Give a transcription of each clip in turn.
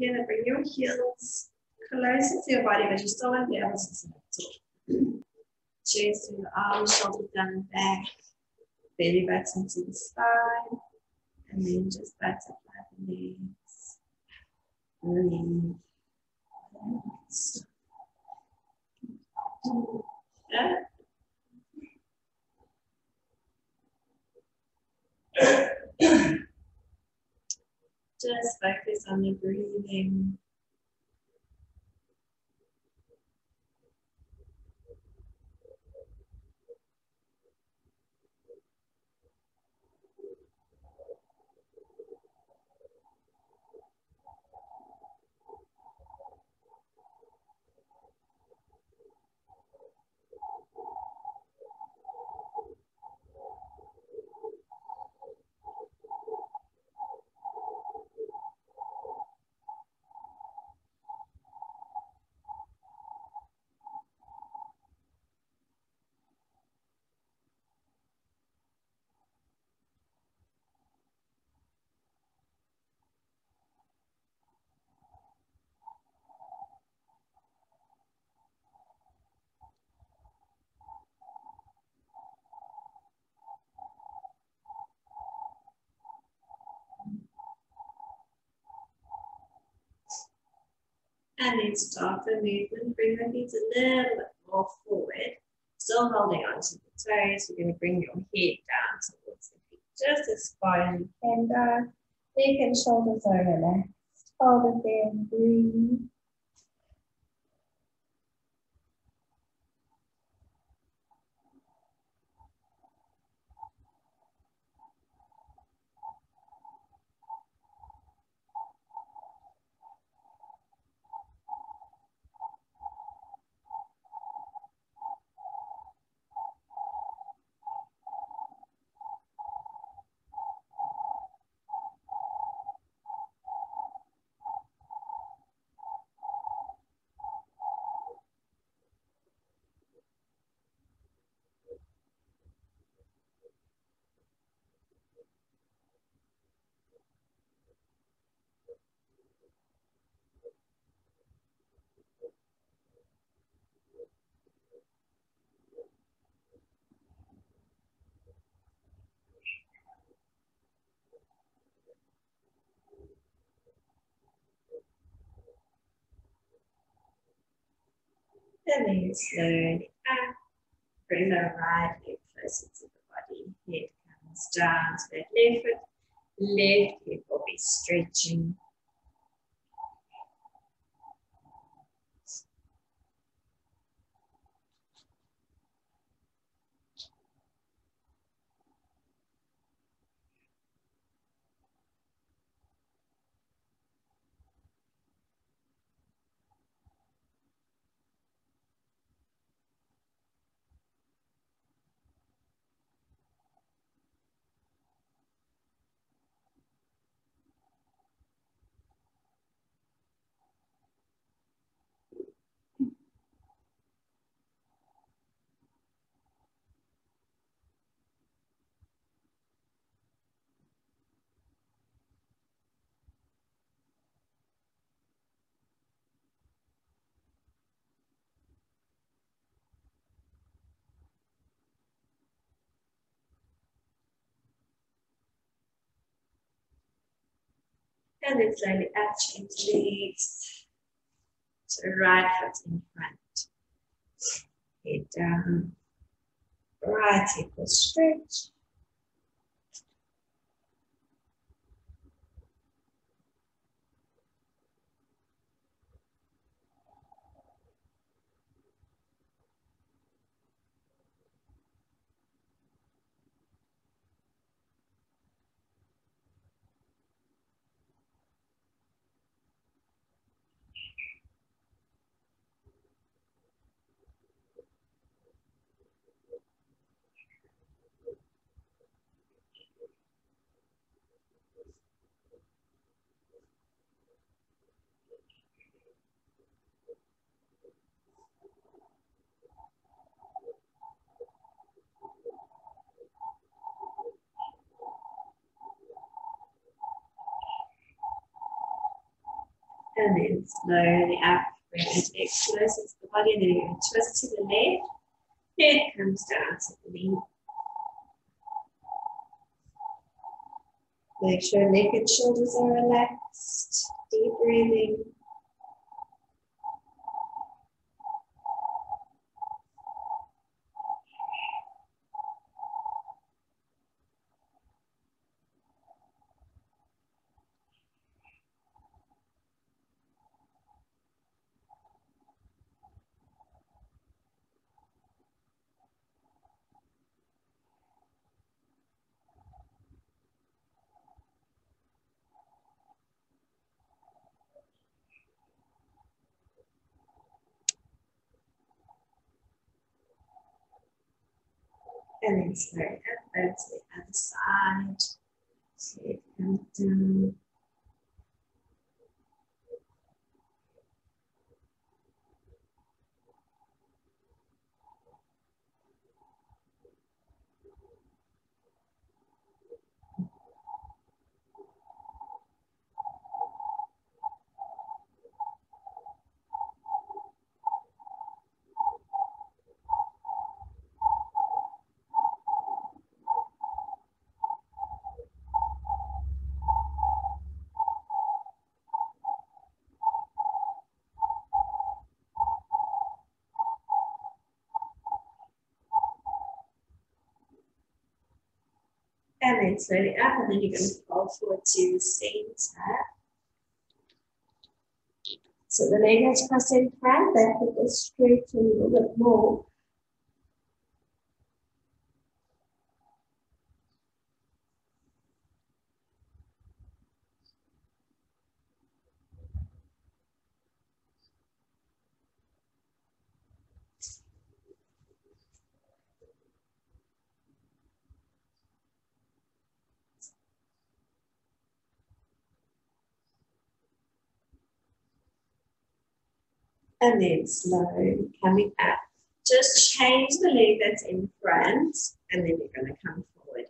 You're going to bring your heels closer to your body, but you still won't be able to sit up. Chest and arms, shoulders down and back, belly button to the spine, and then just butterfly the legs. Breathe. Just focus on the breathing. And then start the movement. Bring the feet a little bit more forward. Still holding on to the toes. You're going to bring your head down towards the feet. Just as far as you can down. Neck and shoulders are relaxed. Hold it there and breathe. And then slowly up. Bring the right leg closer to the body. Head comes down to that left foot. Left hip will be stretching. And then slowly up, change legs. So right foot in front. Head down. Right hip will stretch. And then slowly out, bring it neck closer to the body, and then you're going to twist to the left. Head comes down to the knee. Make sure neck and shoulders are relaxed. Deep breathing. And then slowly up over to the other side. Head comes down. And then slowly up, and then you're going to fold forward to the center. So the leg has crossed in front, that hip is straight a little bit more. And then slowly coming up. Just change the leg that's in front, and then you're going to come forward again.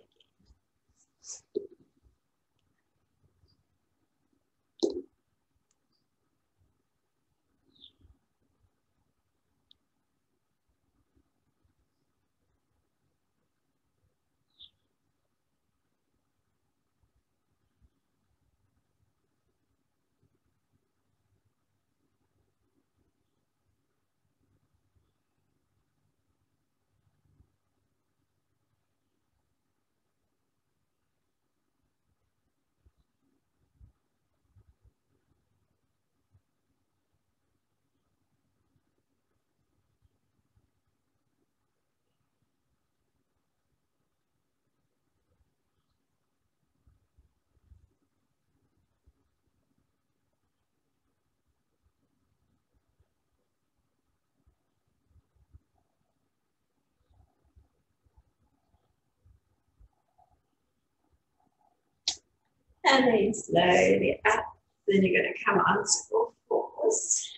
And then slowly up. Then you're going to come onto all fours.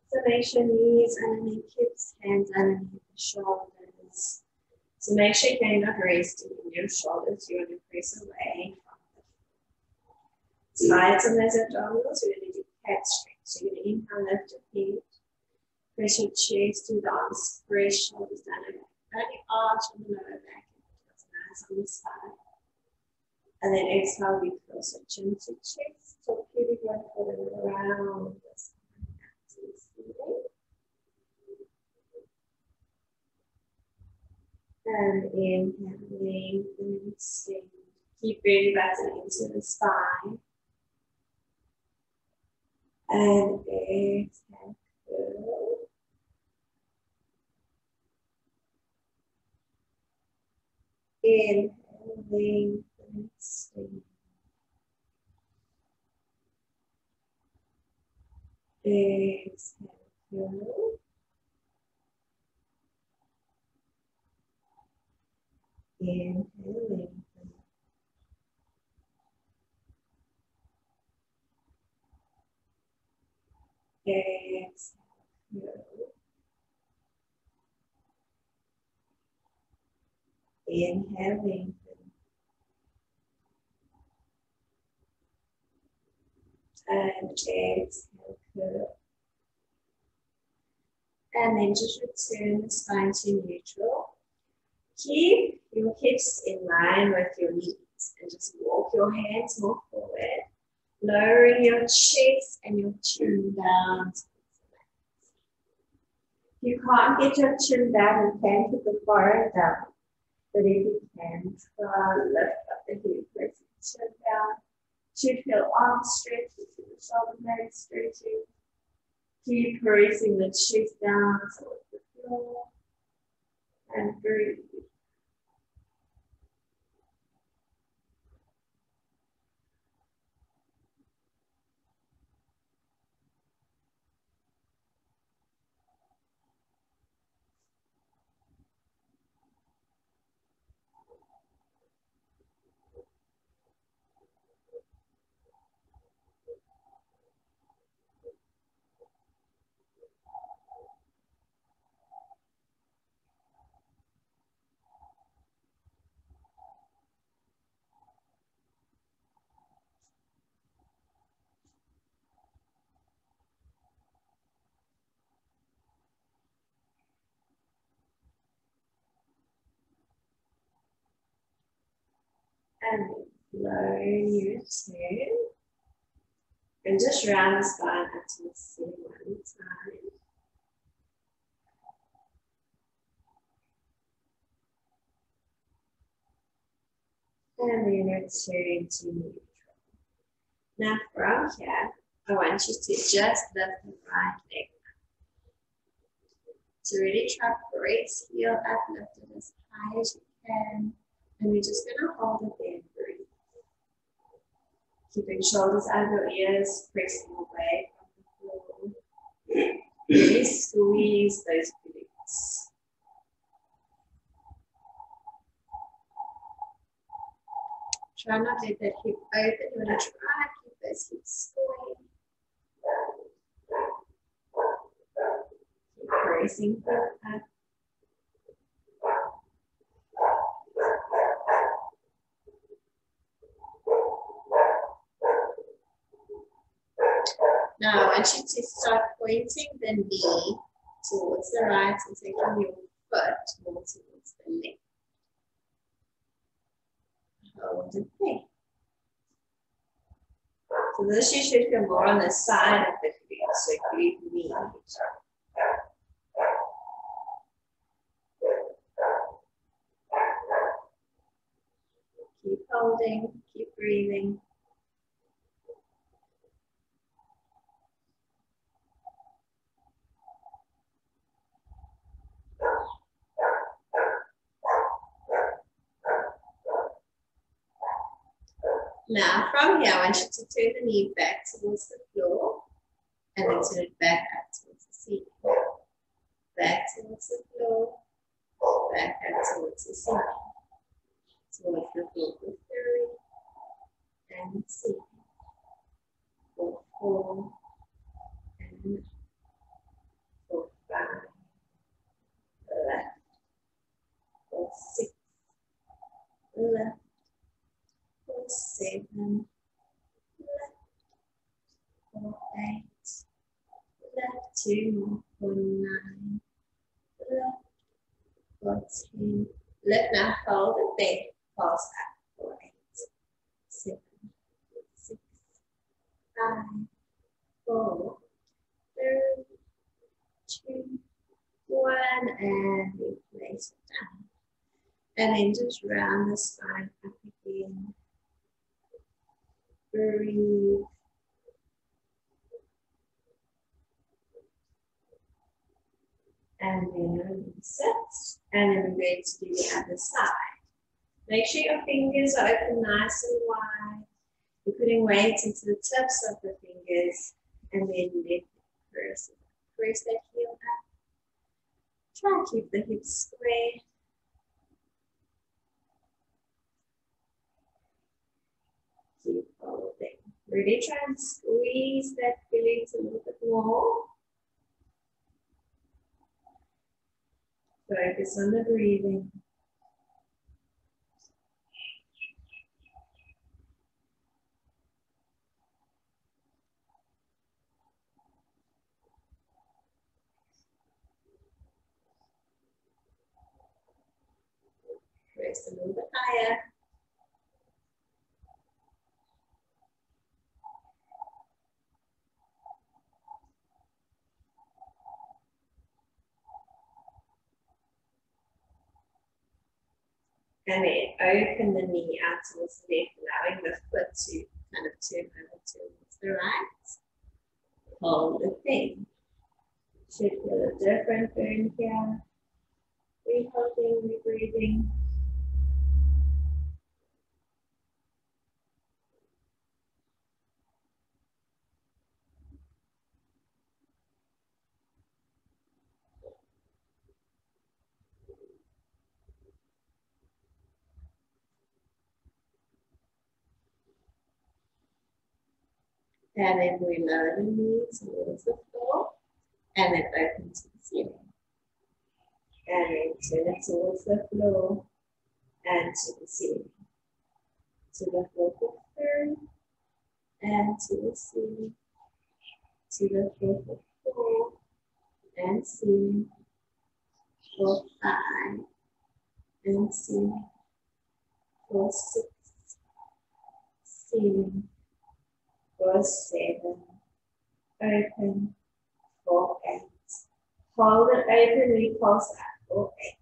So make sure knees underneath hips, hands underneath the shoulders. So make sure you're not resting in your shoulders. You want to press away from the tighten those abdominals. We're going to do cat stretch. So you're going to inhale, lift your head. Press your chest through the arms, press shoulders down and back. Only arch on the lower back. Nice on the side. And then exhale, we curl. So chin to chest. So pubic bone forward around the spine. To the ceiling. And inhaling and extend. Keep breathing back into the spine. And exhale. Curl. Inhaling and extend. Exhale. Curl. Inhaling. Exhale. Curl. Inhaling. And exhale, curl. And then just return the spine to neutral. Keep your hips in line with your knees and just walk your hands more forward, lowering your chest and your chin down. If you can't get your chin down, you can put the forehead down. But if you can, try lift up the hip, press the chin down. Should feel arms stretching to the shoulder blades stretching. Keep pressing the chest down towards the floor. And breathe. And lower your chin. And just round the spine up to the ceiling one time. And then return to neutral. Now from here, I want you to just lift the right leg. So really try to press heel up, lift it as high as you can. And we're just going to hold it there and breathe. Keeping shoulders out of your ears, pressing away from the floor. Really squeeze those glutes. Try not to let that hip open. You want to try to keep those hips square. Keep pressing up. Now, I want you to start pointing the knee towards the right and taking your foot more towards the left. Hold it there. So this you should go more on the side of the glute, so glute knee. Keep holding, keep breathing. Now, from here, I want you to turn the knee back towards the floor and then turn it back up towards the ceiling. Back towards the floor, back up towards the ceiling. Towards the floor for 3 and ceiling. For 4 and for 5. Left. For 6. Left. 7, left, 4, 8, left, 2 more, 4, 9, left, 4, 10, left, now hold it there, pulse up, 4, 8, 7, 6, 5, 4, 3, 2, 1, and replace it down. And then just round the spine up again. Breathe. And then reset. And then we're going to do the other side. Make sure your fingers are open nice and wide. You're putting weight into the tips of the fingers. And then let press that heel up. Try and keep the hips square. Keep holding. Really try and squeeze that glute a little bit more. Focus on the breathing. Press a little bit higher. And then open the knee out towards the left, allowing the foot to kind of turn over towards the right. Hold the thing. Should feel a different burn here. Re-holding, re-breathing. And then we lower the knees towards the floor. And then open to the ceiling. And then turn it towards the floor and to the ceiling. To the fourth third and to the ceiling. To the fourth floor and ceiling. Fourth five and ceiling. Fourth six, ceiling. Fourth seven, open. 4, 8. Hold it open, repulse out. 4, 8,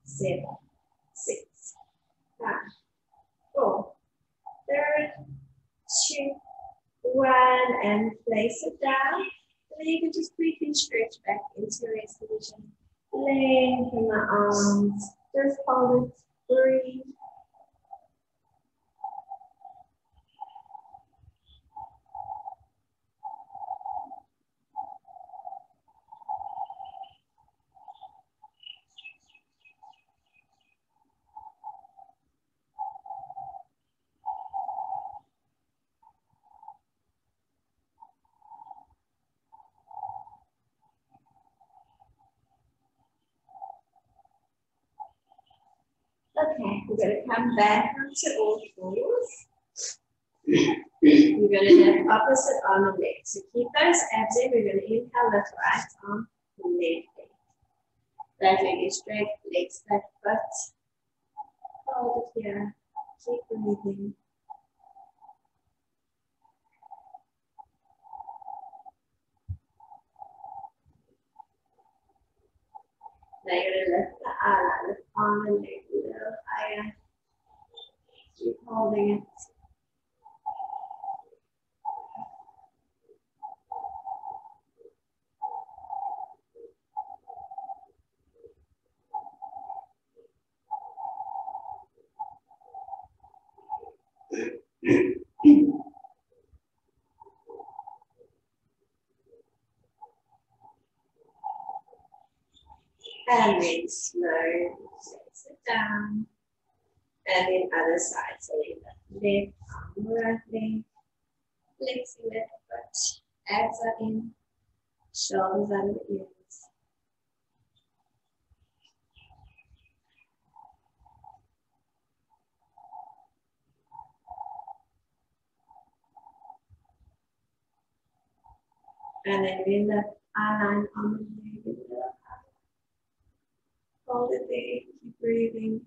7, 6, 5, 4, 3, 2, 1, and place it down. And then you can just briefly stretch back into rest position. Lengthen the arms. Just hold it. Breathe. Okay, we're going to come back onto all fours. We're going to lift opposite arm and leg. So keep those abs in. We're going to inhale, lift right arm, left leg. That leg is straight, legs back, butt. Hold it here. Keep breathing. Now you're going to lift the ala, lift arm and leg a little higher. Keep holding it. And then slowly sit down. And then other side. So we lift arm, right leg, flexing left foot, abs are in, shoulders under the ears. And then we lift our line on the leg a little higher. Hold it there, keep breathing.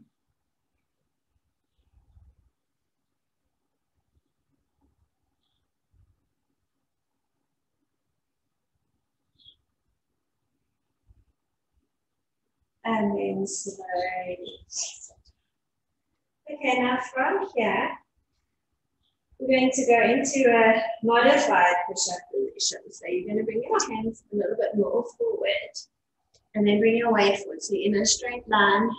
And then slowly. Okay, now from here, we're going to go into a modified push-up position. So you're going to bring your hands a little bit more forward and then bring your weight forward. So you're in a straight line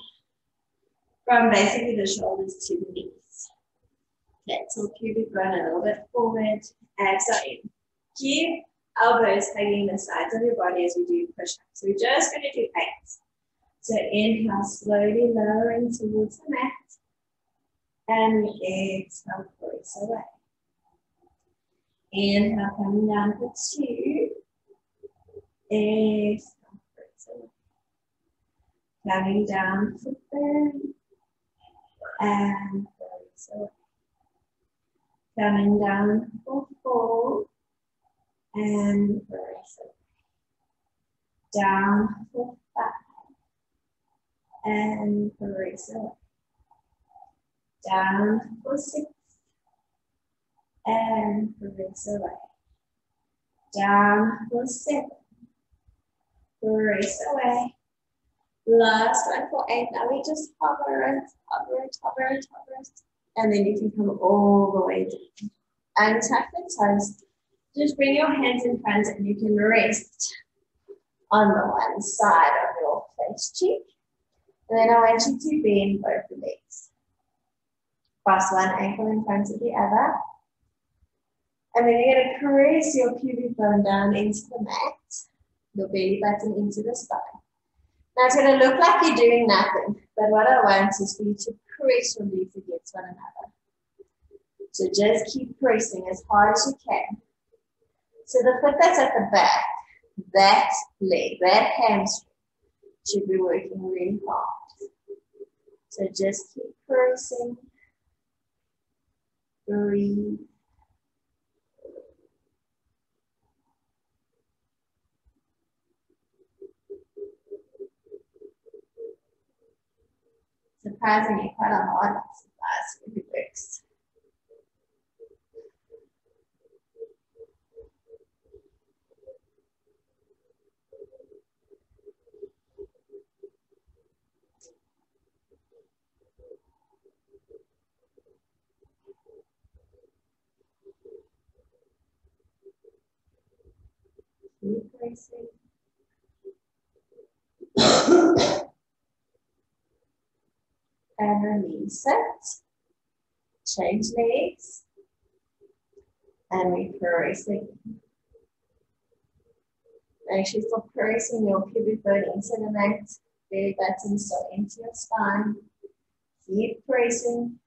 from basically the shoulders to the knees. Okay, so pubic bone a little bit forward, abs are in. Keep elbows hugging the sides of your body as we do push-ups. So we're just going to do 8. So inhale, slowly lowering towards the mat. And exhale, press away. Inhale, coming down for 2. Exhale, press away. Coming down for 3. And press away. Coming down for 4. And press away. Down for 5. And press away. Down for 6. And release away. Down for 7. Release away. Last one for 8. Now we just hover it, hover it, hover it, hover it. And then you can come all the way down. And tuck the toes. Just bring your hands in front and you can rest on the one side of your face cheek. And then I want you to bend both the legs. Cross one ankle in front of the other. And then you're going to press your pubic bone down into the mat, your belly button into the spine. Now it's going to look like you're doing nothing, but what I want is for you to press your legs against one another. So just keep pressing as hard as you can. So the foot that's at the back, that leg, that hamstring, should be working really hard. So just keep pressing. Breathe. Surprisingly, quite a hard exercise if it works. Keep pressing. And release it. Change legs. And we press again. Make sure you're pressing your pubic bone into the mat, belly button, so into your spine. Keep pressing.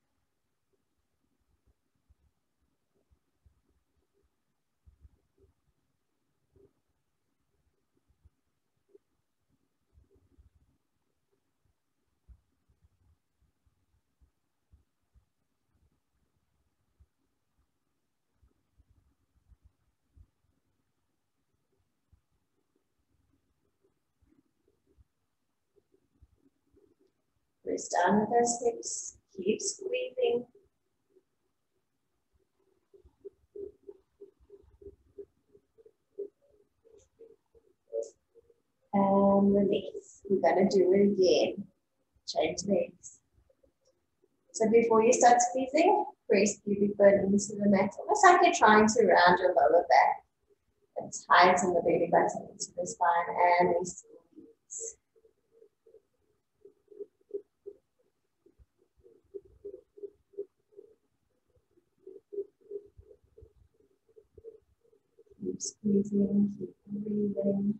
Press down with those hips. Keep squeezing. And release. We're going to do it again. Change legs. So before you start squeezing, press pubic bone into the mat, almost like you're trying to round your lower back. And tighten the belly button into the spine, and we squeeze. Keep squeezing, keep breathing.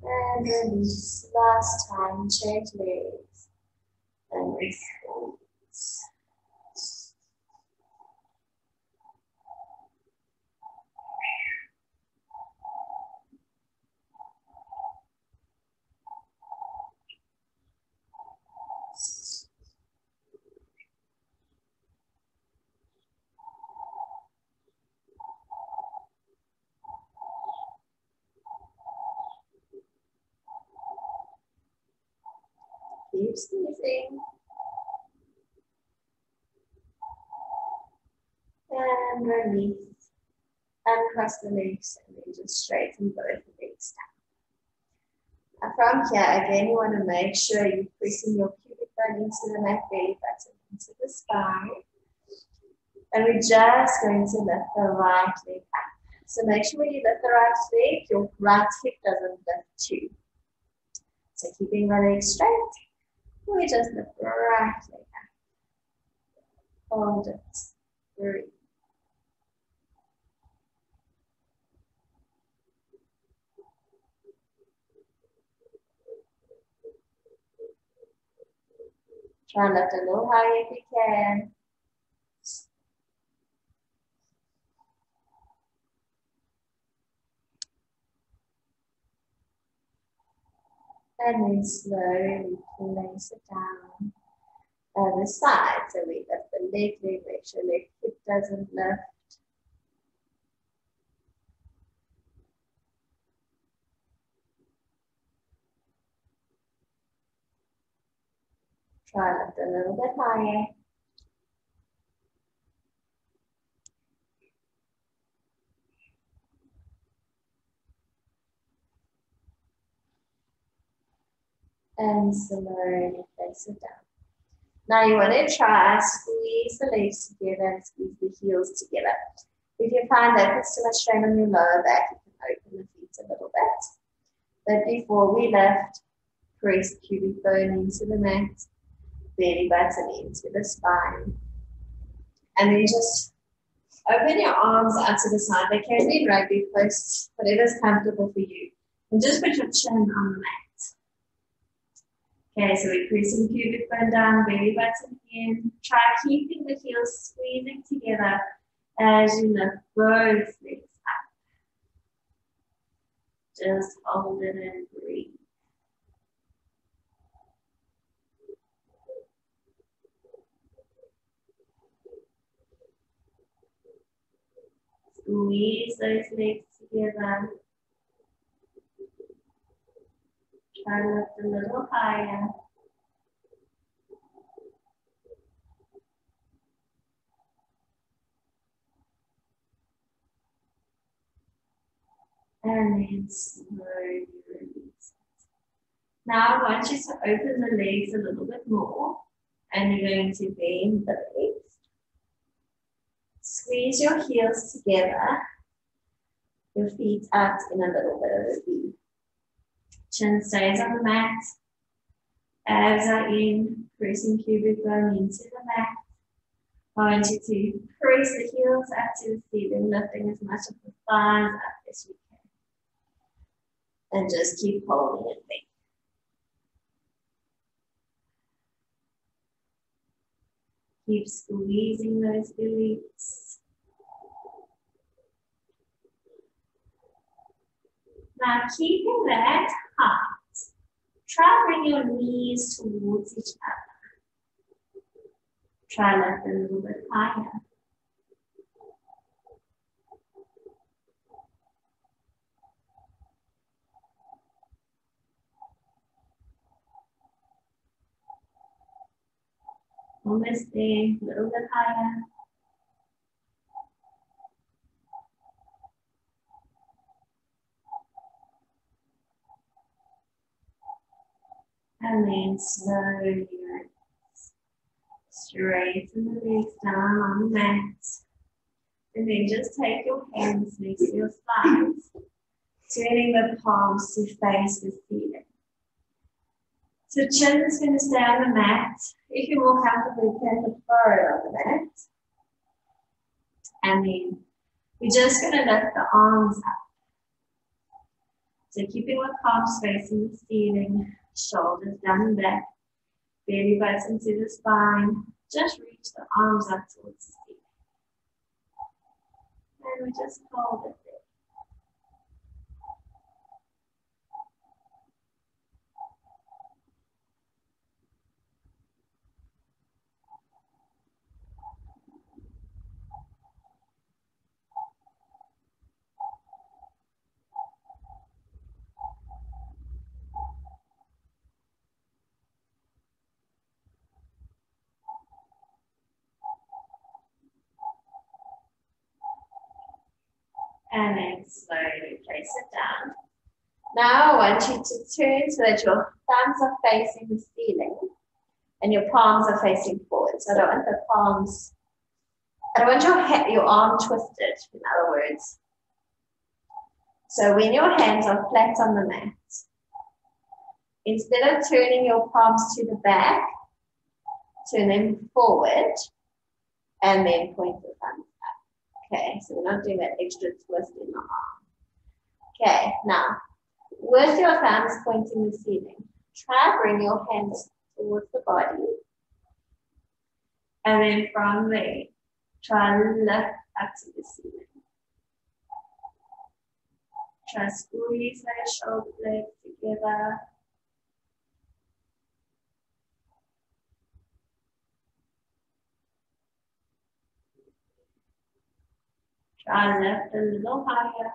And release. Last time, change legs. And we squeeze. Keep squeezing. And release. And cross the legs and then just straighten both the legs down. And from here, again, you want to make sure you're pressing your pubic bone into the mat, belly button into the spine. And we're just going to lift the right leg up. So make sure when you lift the right leg, your right hip doesn't lift too. So keeping the leg straight, we just lift the right leg up. Hold it. Breathe. Try and lift a little higher if you can. And then slowly place it down on the side. So we lift the leg, make sure the hip doesn't lift. Try lift a little bit higher. And slowly place it down. Now you want to try squeeze the legs together and squeeze the heels together. If you find that puts too much strain on your lower back, you can open the feet a little bit. But before we lift, press pubic bone into the mat, belly button into the spine. And then just open your arms out to the side. They can be rugby posts, whatever's comfortable for you. And just put your chin on the mat. Okay, so we're pressing pubic bone down, belly button in. Try keeping the heels squeezing together as you lift both legs up. Just hold it and breathe. Squeeze those legs together. Try to lift a little higher. And then slowly release. Now I want you to open the legs a little bit more. And you're going to bend the legs. Squeeze your heels together. Your feet out in a little bit of a V. Chin stays on the mat. Abs are in, pressing pubic bone into the mat. I want you to press the heels up to the ceiling, lifting as much of the thighs up as you can. And just keep holding it there. Keep squeezing those glutes. Now keeping that height, try bring your knees towards each other. Try lift a little bit higher. Almost there, a little bit higher. And then slowly release. Straighten the legs down on the mat. And then just take your hands next to your thighs, turning the palms to face the ceiling. So chin is going to stay on the mat. If you're more comfortable, you can put forward on the mat. And then we're just going to lift the arms up. So keeping the palms facing the ceiling, shoulders down and back, belly button to the spine. Just reach the arms up towards the ceiling. And we just hold it there. And then slowly place it down. Now I want you to turn so that your thumbs are facing the ceiling and your palms are facing forward. So I don't want the palms, I don't want your arm twisted, in other words. So when your hands are flat on the mat, instead of turning your palms to the back, turn them forward and then point the thumbs up. Okay, so we're not doing that extra twist in the arm. Okay, now with your thumbs pointing the ceiling, try to bring your hands towards the body. And then from there, try to lift up to the ceiling. Try to squeeze those shoulder blades together. Try lift a little higher.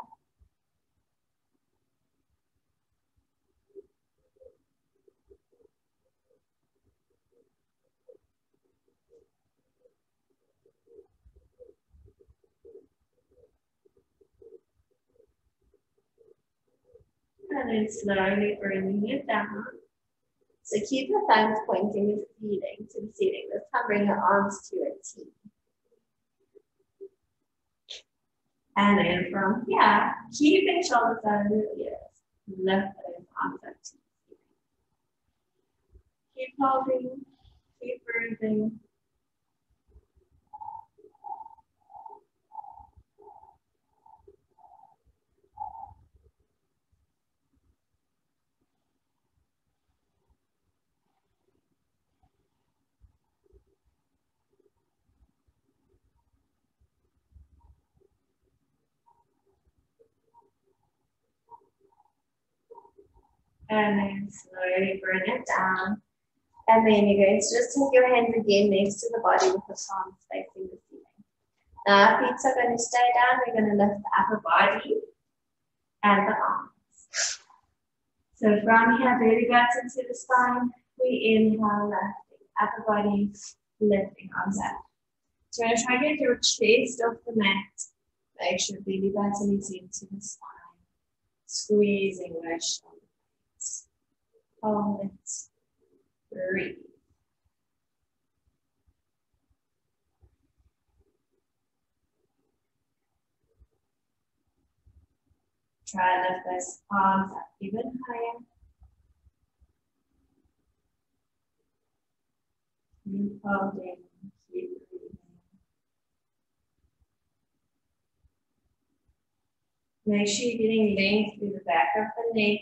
And then slowly bringing it down. So keep your thumbs pointing to the ceiling. This time bring your arms to a T. And then from here, keeping shoulders down your ears. Lift those arms up to the ceiling. Keep holding, keep breathing. And then slowly bring it down. And then you're going to just take your hands again next to the body with the palms facing the ceiling. Now our feet are going to stay down. We're going to lift the upper body and the arms. So from here, belly buttons into the spine. We inhale, lifting upper body, lifting arms up. So I'm going to try to get your chest off the mat. Make sure belly button is into the spine. Squeezing those shoulders. Hold it. Breathe. Try to lift those arms up even higher. Keep holding, keep breathing. Make sure you're getting length through the back of the neck.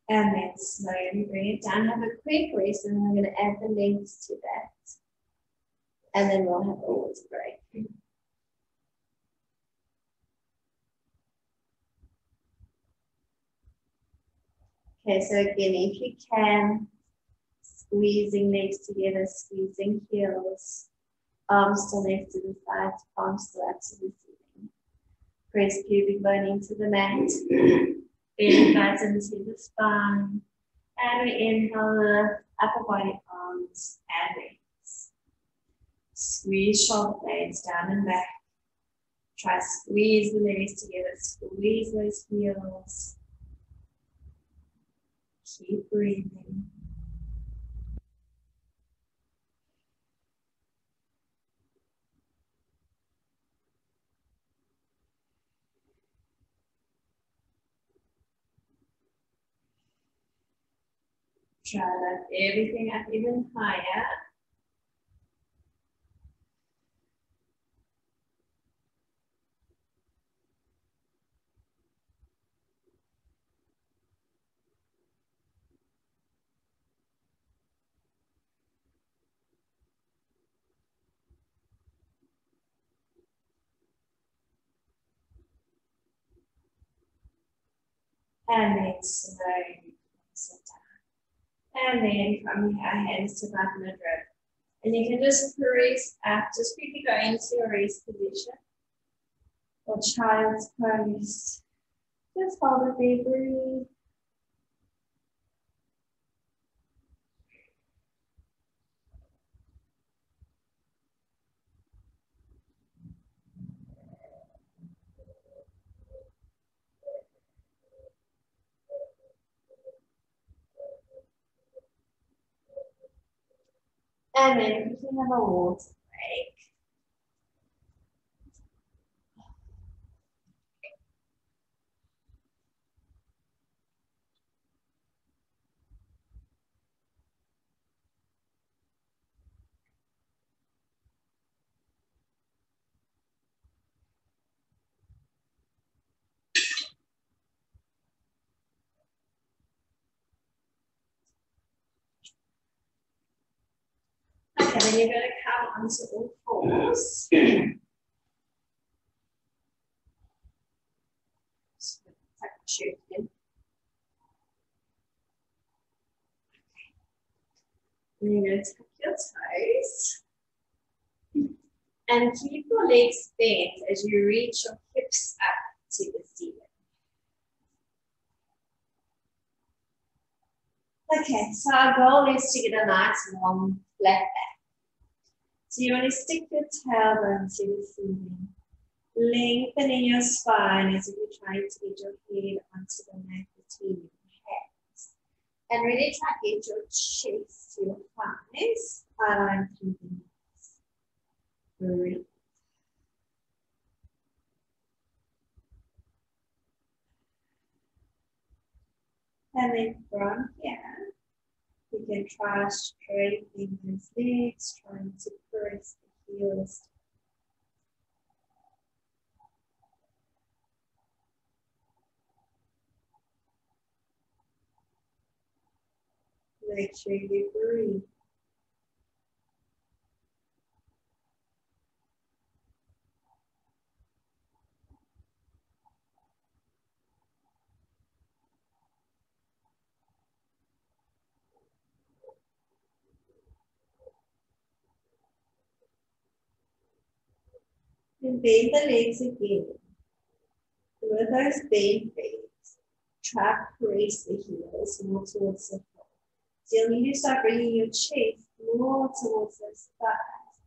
And then slowly bring it down. Have a quick rest, and we're going to add the legs to that. And then we'll have a water break. Okay, so again, if you can, squeezing legs together, squeezing heels, arms still next to the side, palms still up to the ceiling. Press pubic bone into the mat, belly button to the spine, and we inhale, lift upper body, arms, and legs. Squeeze shoulder blades down and back. Try to squeeze the legs together, squeeze those heels. Keep breathing. Try to lift everything up even higher. And then slowly sit down. And then from here, hands to back midriff. And you can just press up, just quickly go into your rest position. Or child's pose. Just hold it there, breathe. And then we can have a water break. Okay, And then you're going to come onto all fours. Shoot in. And you're going to tuck your toes. And keep your legs bent as you reach your hips up to the ceiling. Okay, so our goal is to get a nice long flat back. So you want to stick your tailbone to the ceiling. Lengthening your spine as if you're trying to get your head onto the mat between your hands. And really try to get your chest to your thighs, align through the knees. Breathe. And then from here, you can try straightening those legs, trying to press the heels. Make sure you breathe. And bend the legs again. With those bent legs, try to press the heels more towards the floor. So you'll need to start bringing your chest more towards those thighs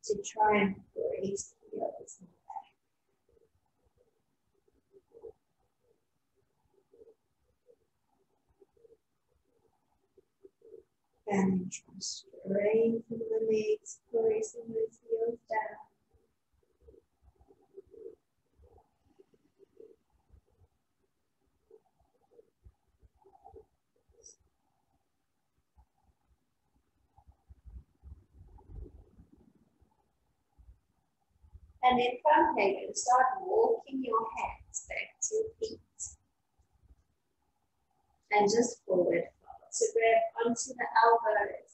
to try and press the heels more back. And then try to straighten the legs, pressing those heels down. And then from here, you're going to start walking your hands back to your feet. And just forward fold. So grab onto the elbows.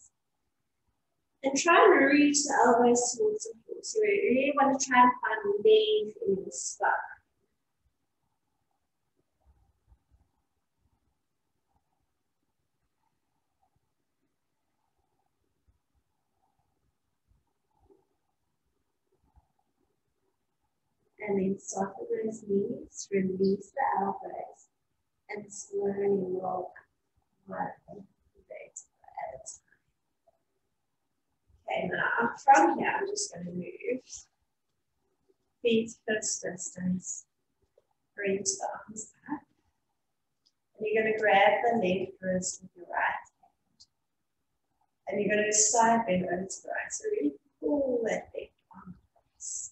And try and reach the elbows towards the floor. So you really want to try and find length in your spine. And then soften those knees, release the elbows, and slowly roll one vertebra at a time. Okay, now from here, I'm just going to move feet fist distance, reach the arms back. And you're going to grab the left wrist with your right hand. And you're going to side bend over to the right. So really pull that left arm across.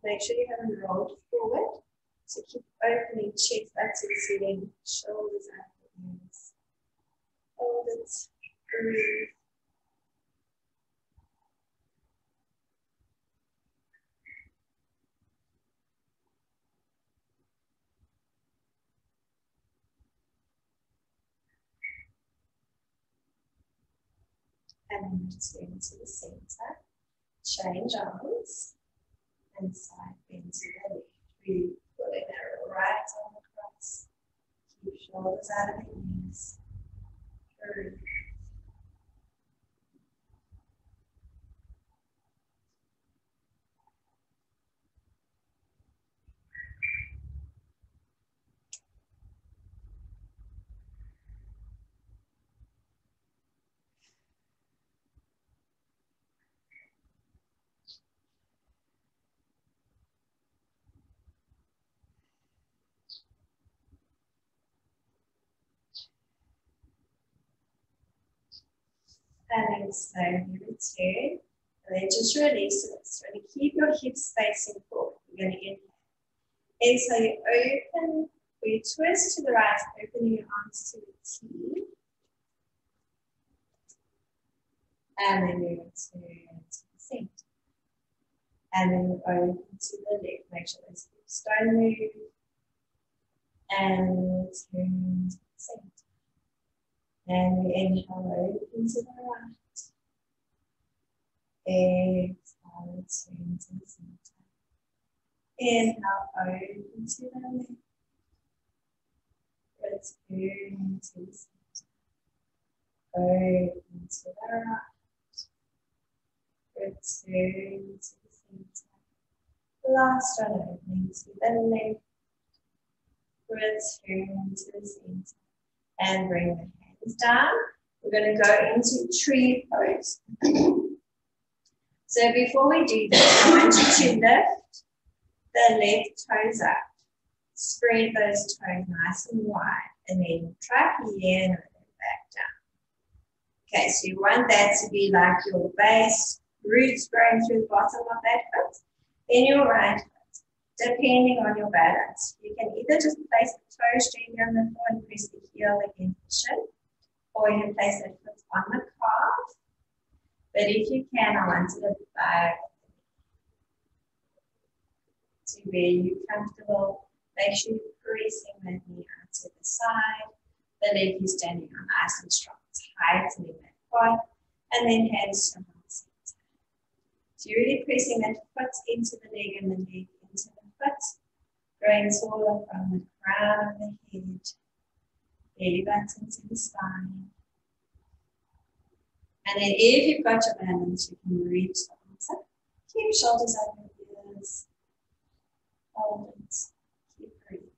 Make sure you haven't rolled forward. So keep opening, chest back to the ceiling, shoulders out the ears. Hold it, breathe. And then just bend to the center. Change arms. And side bend to the left. Really pulling that right arm across. Keep shoulders out of the knees. Breathe. And then slowly return. And then just release it. So when you keep your hips facing forward, you're going to inhale. Exhale, you open, or you twist to the right, opening your arms to the T. And then you return to the center. And then you open to the left. Make sure those hips don't move. And return to the center. And we inhale, open to the right. Exhale, return to the center. Inhale, open to the left. Return to the center. Open to the right. Return to the center. Last one, opening to the left. Return to the center. And bring the hands down. We're going to go into tree pose. So before we do this, I want you to lift the left toes up. Spread those toes nice and wide. And then trap here and back down. Okay, so you want that to be like your base, roots growing through the bottom of that foot. Then your right foot, depending on your balance. You can either just place the toes gently on the floor and press the heel against the shin, or you can place that foot on the calf. But if you can, I want to lift back to where you're comfortable. Make sure you're pressing that knee out to the side. The leg you're standing on nice and strong. Tightening that quad. And then hands to heart center. So you're really pressing that foot into the leg and the leg into the foot. Growing taller from the crown of the head. Belly button to the spine. And then if you've got your balance, you can reach the arms up. Keep shoulders over your ears. Hold it. Keep breathing.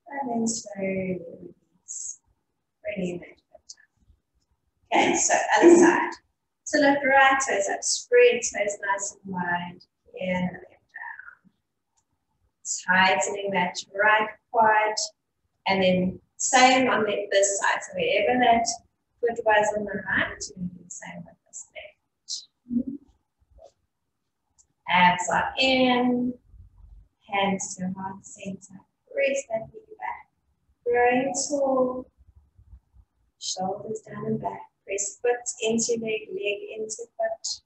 And then slowly release. Bringing that foot down. Okay, so other side. So lift right toes up, spread toes nice and wide. And lift down. Tightening that right quad. And then same on this side. So wherever that foot was on the right, you can do the same with this left. Abs are in. Hands to heart center. Press that knee back. Growing tall. Shoulders down and back. Press foot into leg, leg into foot.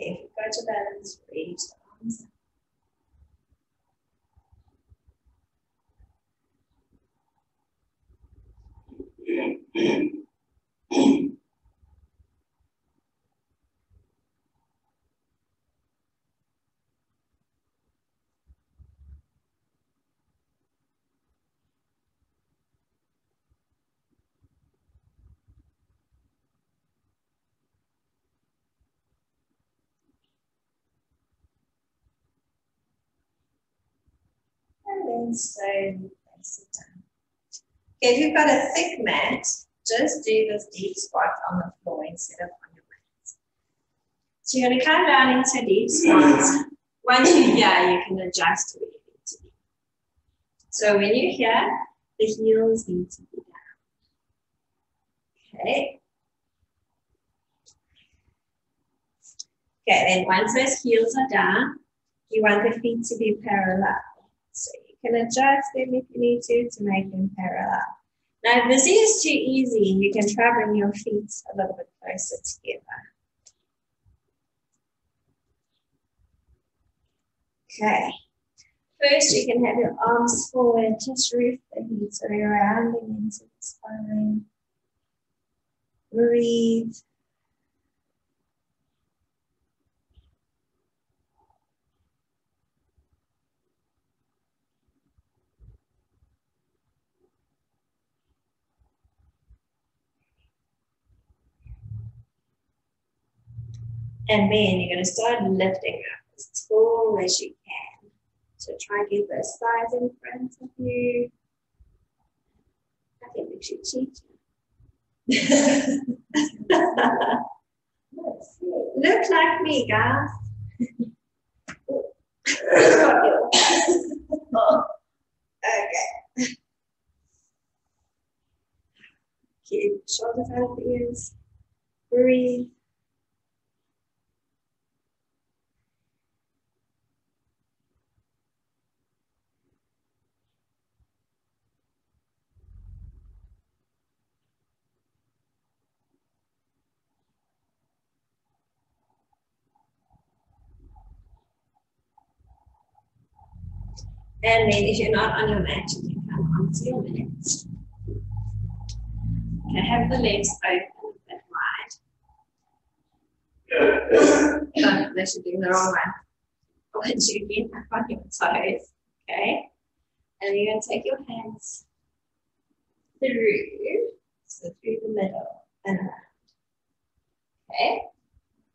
If you've got your balance, reach the arms up. And then slowly place it down. Okay, if you've got a thick mat, just do this deep squat on the floor instead of on your mat. So you're going to come down into deep squat. Once you're here, you can adjust to where you need to be. So when you're here, the heels need to be down. Okay. Okay, then once those heels are down, you want the feet to be parallel. So you can adjust them if you need to make them parallel. Now, if this is too easy, you can try bring your feet a little bit closer together. Okay. First, you can have your arms forward, just root the feet so you're rounding into the spine. Breathe. And then you're going to start lifting up as tall as you can. So try and get those thighs in front of you. I think we should cheat. Look like me, guys. Oh, okay. Keep shoulders out of the ears. Breathe. And then if you're not on your mat, you can come onto your mat. Okay, have the legs open a bit wide. Oh, unless you're doing the wrong one. Once you get back on your toes, okay? And you're going to take your hands through, so through the middle and around. Okay?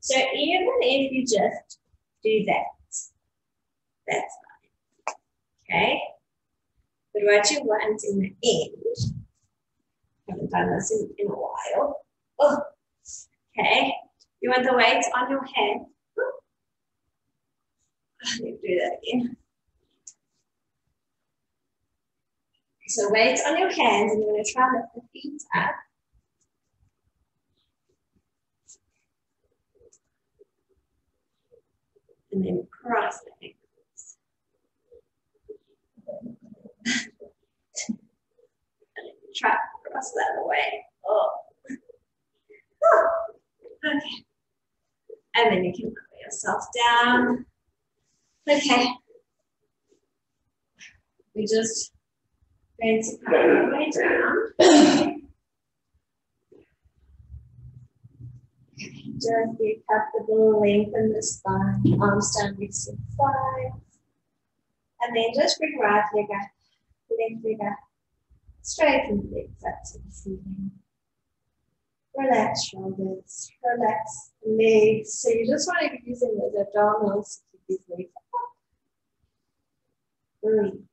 So even if you just do that, that's fine. Okay? But what you want in the end, I haven't done this in a while. Oh, okay? You want the weight on your hand. Let me do that again. So weight on your hands, and you're going to try and lift the feet up. And then cross the ankles. And then try to cross the other way. Oh. Okay. And then you can lower yourself down. Okay. We just going to come all the way down. Just be comfortable, lengthen the spine, arms down next to the sides. And then just bring right leg up, left leg up, straighten the legs up to the ceiling. Relax shoulders, relax legs. So you just want to be using those abdominals to keep these legs up. Breathe.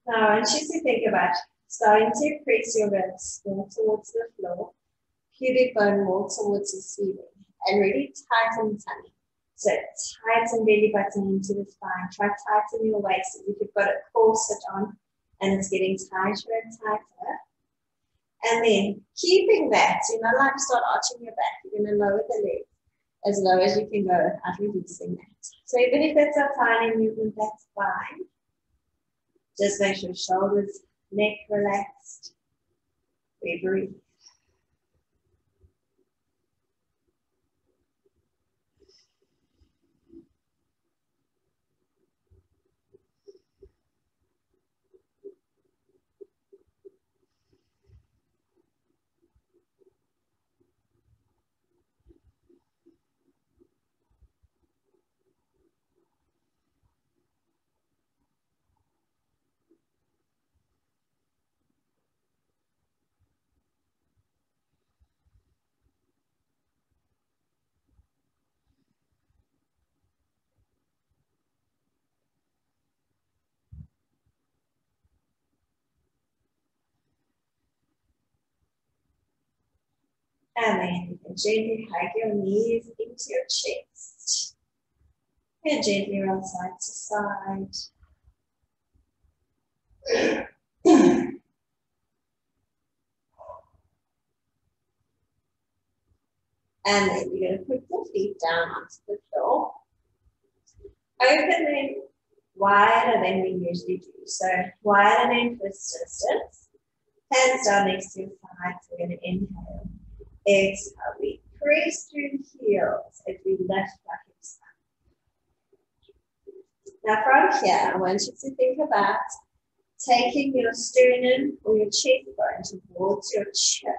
Now, I want you to think about starting to press your ribs more towards the floor, pubic bone more towards the ceiling, and really tighten the tummy. So tighten belly button into the spine. Try to tighten your waist as if you've got a corset on and it's getting tighter and tighter. And then keeping that, so you're not allowed to start arching your back. You're going to lower the legs as low as you can go without releasing that. So even if it's a tiny movement, that's fine. Just make sure shoulders, neck relaxed. We breathe. And then you can gently hug your knees into your chest. And gently roll side to side. And then you're going to put the feet down onto the floor. Open them wider than we usually do. So wider than fist distance. Hands down next to your sides. We're going to inhale. Exhale. We press through the heels as we lift our hips up. Now from here, I want you to think about taking your sternum or your chest bone towards your chin.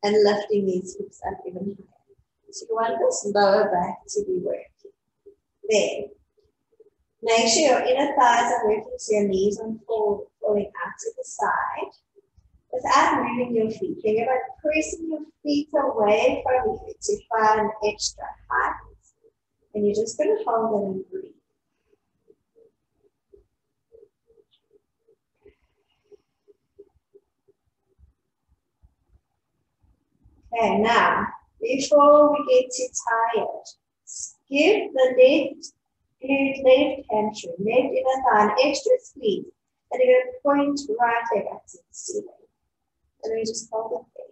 And lifting these hips up even higher. So you want this lower back to be working. Then, make sure your inner thighs are working so your knees aren't falling out to the side without moving your feet. Think about pressing your feet away from you to find extra height. And you're just going to hold it and breathe. Okay, now, before we get too tired, give the left glute, left hamstring, left inner thigh an extra squeeze, and you're going to point right leg up to the ceiling. And then you just hold it there.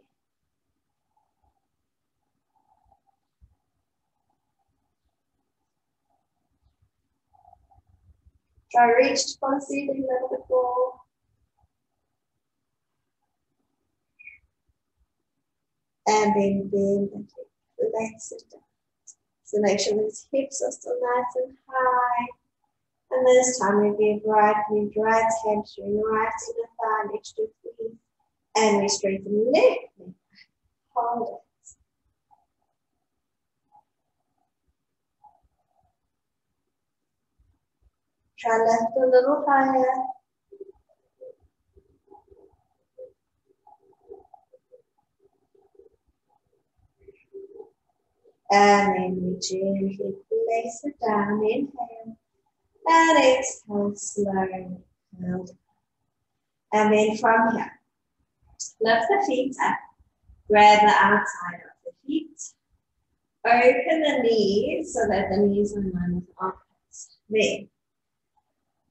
Try reach for the ceiling a little bit more. And then bend and relax it down. So make sure those hips are still nice and high. And this time we give right hamstring, right inner thigh, an extra squeeze. And we straighten left leg. Hold it. Try lift a little higher. And then we gently place it down, inhale. And exhale, slowly. And then from here, lift the feet up. Grab the outside of the feet. Open the knees so that the knees are in line with the armpits. Then,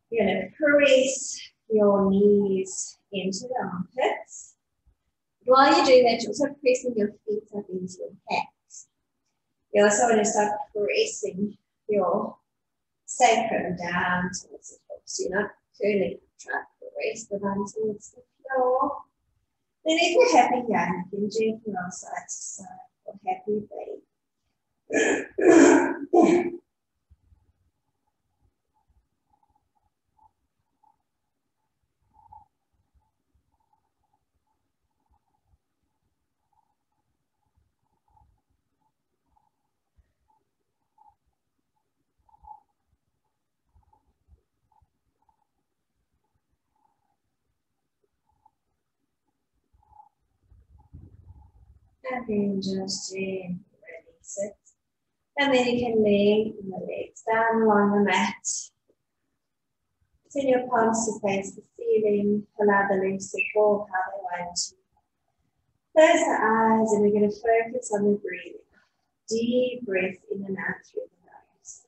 you're going to press your knees into the armpits. While you're doing that, you're also pressing your feet up into your hands. You also want to start pressing your sacrum down towards the floor. So you're not curling, try to press the down towards the floor. Then if you're happy here, you can gently roll side to side for happy baby. And then just gently release it. And then you can lay the legs down along the mat. Send your palms to face the ceiling. Allow the legs to fall how they want to. Close the eyes and we're going to focus on the breathing. Deep breath in and out through the nose.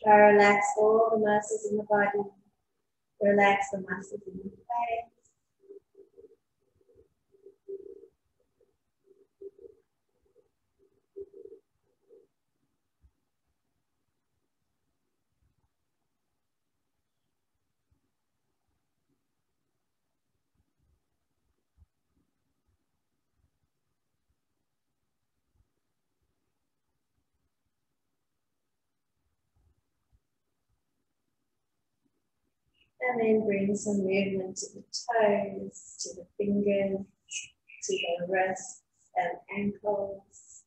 Try to relax all the muscles in the body. Relax the muscles in the face. And then bring some movement to the toes, to the fingers, to the wrists and ankles.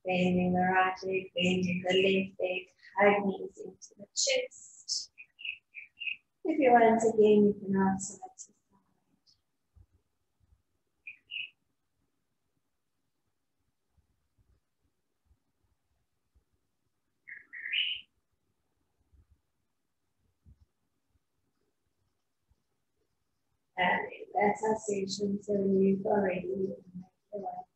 Bending the right leg, bending the left leg, hug knees into the chest. If you want, again, you can outside to side. And in that sensation, so you already make your way